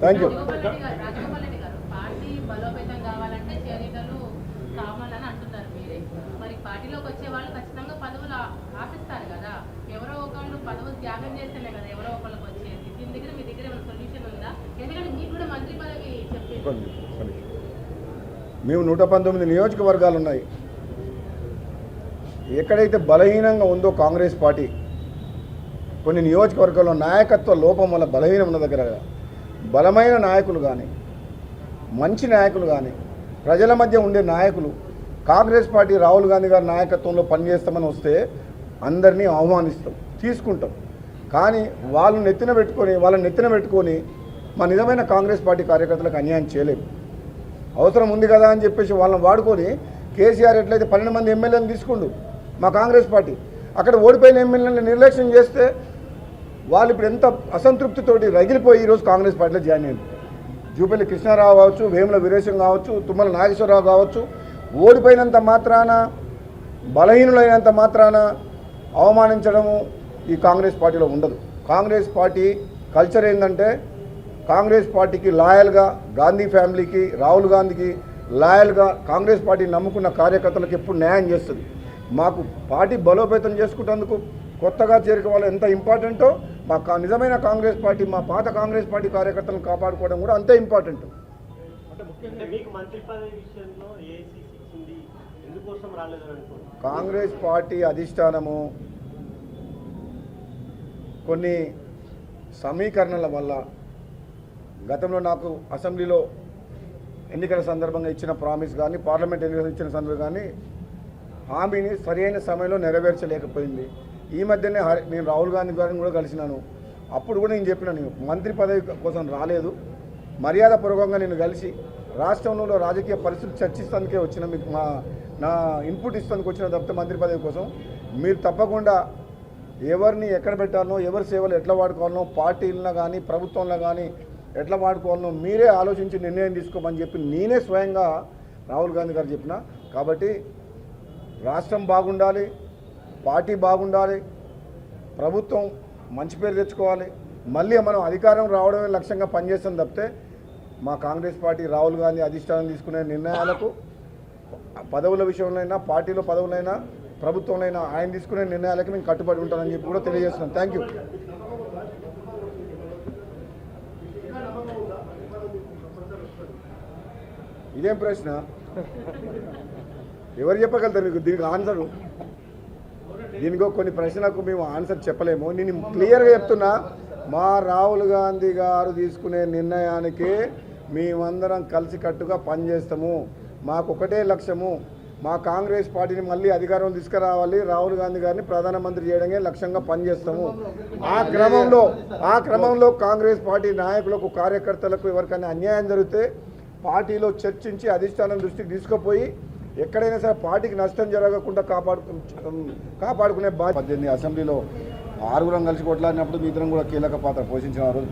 Thank you. మేము 119 నియోజకవర్గాలు ఉన్నాయి. ఎక్కడైతే బలహీనంగా ఉందో కాంగ్రెస్ పార్టీ, కొన్ని నియోజకవర్గాల్లో నాయకత్వ లోపం వల్ల బలహీనం ఉన్న దగ్గర బలమైన నాయకులు కానీ, మంచి నాయకులు కానీ, ప్రజల మధ్య ఉండే నాయకులు కాంగ్రెస్ పార్టీ రాహుల్ గాంధీ గారి నాయకత్వంలో పనిచేస్తామని వస్తే అందరినీ అవమానిస్తాం, తీసుకుంటాం. కానీ వాళ్ళని నెత్తిన పెట్టుకొని మా నిజమైన కాంగ్రెస్ పార్టీ కార్యకర్తలకు అన్యాయం చేయలేము. అవసరం ఉంది కదా అని చెప్పేసి వాళ్ళని వాడుకొని కేసీఆర్ ఎట్లయితే 12 మంది ఎమ్మెల్యేలను తీసుకుండు మా కాంగ్రెస్ పార్టీ, అక్కడ ఓడిపోయిన ఎమ్మెల్యేలను నిర్లక్ష్యం చేస్తే వాళ్ళు ఇప్పుడు ఎంత అసంతృప్తితోటి రగిలిపోయి ఈరోజు కాంగ్రెస్ పార్టీలో జాయిన్ అయ్యింది. జూపల్లి కృష్ణారావు కావచ్చు, వేముల వీరేశం కావచ్చు, తుమ్మల నాగేశ్వరరావు కావచ్చు, ఓడిపోయినంత మాత్రాన, బలహీనులైనంత మాత్రాన అవమానించడము ఈ కాంగ్రెస్ పార్టీలో ఉండదు. కాంగ్రెస్ పార్టీ కల్చర్ ఏంటంటే కాంగ్రెస్ పార్టీకి లాయల్గా, గాంధీ ఫ్యామిలీకి, రాహుల్ గాంధీకి లాయల్గా కాంగ్రెస్ పార్టీ నమ్ముకున్న కార్యకర్తలకు ఎప్పుడు న్యాయం చేస్తుంది. మాకు పార్టీ బలోపేతం చేసుకుంటేందుకు కొత్తగా చేరిక వాళ్ళు ఎంత ఇంపార్టెంటో మా నిజమైన కాంగ్రెస్ పార్టీ, మా పాత కాంగ్రెస్ పార్టీ కార్యకర్తలను కాపాడుకోవడం కూడా అంతే ఇంపార్టెంట్. కాంగ్రెస్ పార్టీ అధిష్టానము కొన్ని సమీకరణల వల్ల గతంలో నాకు అసెంబ్లీలో ఎన్నికల సందర్భంగా ఇచ్చిన ప్రామిస్ కానీ, పార్లమెంట్ ఎన్నికలు ఇచ్చిన సందర్భంగా కానీ హామీని సరైన సమయంలో నెరవేర్చలేకపోయింది. ఈ మధ్యనే నేను రాహుల్ గాంధీ గారిని కూడా కలిసినాను. అప్పుడు కూడా నేను చెప్పిన, నేను మంత్రి పదవి కోసం రాలేదు, మర్యాదపూర్వకంగా నేను కలిసి రాష్ట్రంలో రాజకీయ పరిస్థితి చర్చిస్తానికే వచ్చిన, మీకు నా ఇన్పుట్ ఇస్తానికి వచ్చిన తప్పితే మంత్రి పదవి కోసం మీరు తప్పకుండా ఎవరిని ఎక్కడ పెట్టాలనో, ఎవరి సేవలు ఎట్లా వాడుకోవాలనో, పార్టీలను కానీ ప్రభుత్వంలో కానీ ఎట్లా వాడుకోవాలనో మీరే ఆలోచించి నిర్ణయం తీసుకోమని చెప్పి నేనే స్వయంగా రాహుల్ గాంధీ గారు చెప్పిన. కాబట్టి రాష్ట్రం బాగుండాలి, పార్టీ బాగుండాలి, ప్రభుత్వం మంచి పేరు తెచ్చుకోవాలి, మళ్ళీ మనం అధికారం రావడమే లక్ష్యంగా పనిచేస్తాం తప్పితే మా కాంగ్రెస్ పార్టీ రాహుల్ గాంధీ అధిష్టానం తీసుకునే నిర్ణయాలకు, పదవుల విషయంలోనైనా, పార్టీలో పదవులైనా, ప్రభుత్వంలో ఆయన తీసుకునే నిర్ణయాలకి మేము కట్టుబడి ఉంటానని చెప్పి కూడా తెలియజేస్తున్నాం. Thank you. ఇదేం ప్రశ్న? ఎవరు చెప్పగలుగుతారు మీకు దీనికి ఆన్సరు? దీనికో కొన్ని ప్రశ్నలకు మేము ఆన్సర్ చెప్పలేము. నేను క్లియర్గా చెప్తున్నా, మా రాహుల్ గాంధీ గారు తీసుకునే నిర్ణయానికి మేమందరం కలిసికట్టుగా పనిచేస్తాము. మాకు ఒకటే లక్ష్యము, మా కాంగ్రెస్ పార్టీని మళ్ళీ అధికారం తీసుకురావాలి, రాహుల్ గాంధీ గారిని ప్రధానమంత్రి చేయడమే లక్ష్యంగా పనిచేస్తాము. ఆ క్రమంలో కాంగ్రెస్ పార్టీ నాయకులకు, కార్యకర్తలకు ఎవరికైనా అన్యాయం జరిగితే పార్టీలో చర్చించి అధిష్టానం దృష్టికి తీసుకుపోయి ఎక్కడైనా సరే పార్టీకి నష్టం జరగకుండా కాపాడుకునే బాధ్యత. 18 అసెంబ్లీలో 6 కలిసి కొట్లాడినప్పుడు మీ ఇద్దరం కూడా కీలక పాత్ర పోషించిన రోజు